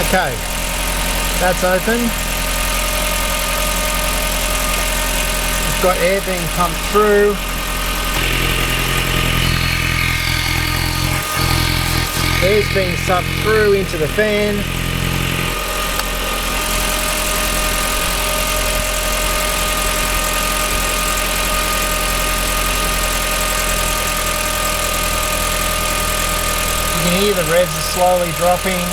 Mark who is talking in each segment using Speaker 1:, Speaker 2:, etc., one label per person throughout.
Speaker 1: Okay, that's open. We've got air being pumped through. Air's being sucked through into the fan. You can hear the revs are slowly dropping.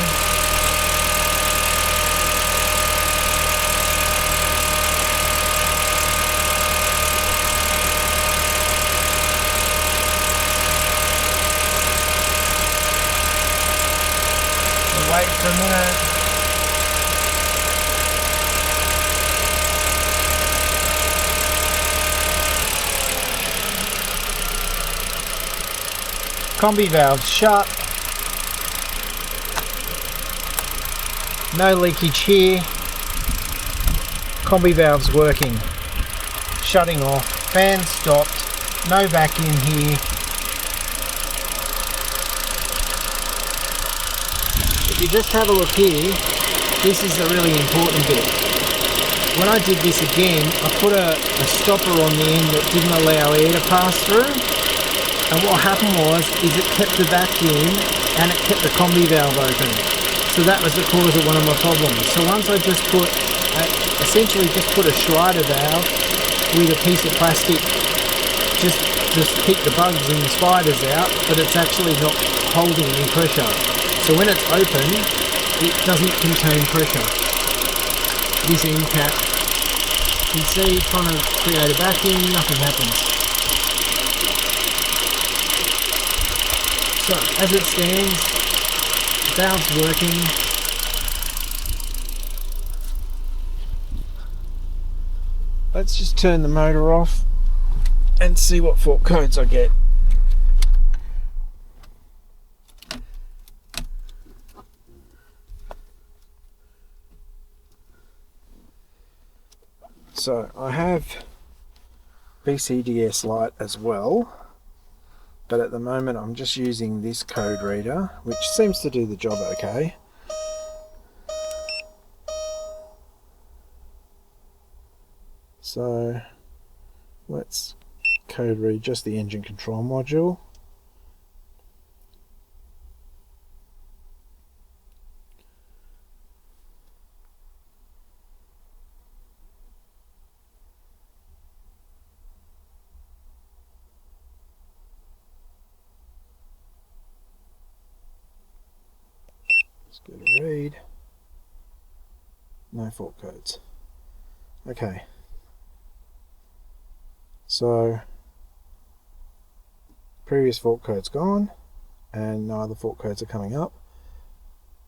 Speaker 1: Wait for a minute. Combi valves shut. No leakage here. Combi valves working. Shutting off. Fan stopped. No vacuum here. If you just have a look here, this is the really important bit. When I did this again, I put a stopper on the end that didn't allow air to pass through, and what happened is it kept the vacuum and it kept the combi valve open. So that was the cause of one of my problems. So once I just put, essentially just put a Schrader valve with a piece of plastic, just keep the bugs and the spiders out, but it's actually not holding any pressure. So when it's open, it doesn't contain pressure. This end cap, you can see trying to create a vacuum, nothing happens. So as it stands, the valve's working. Let's just turn the motor off and see what fault codes I get. So I have BCDS Lite as well, but at the moment I'm just using this code reader, which seems to do the job okay. So let's code read just the engine control module. Let's get a read. No fault codes. Okay. So previous fault code's gone and no other fault codes are coming up.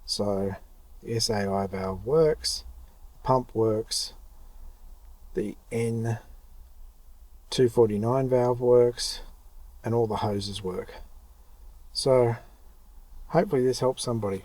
Speaker 1: So the SAI valve works, the pump works, the N249 valve works, and all the hoses work. So hopefully this helps somebody.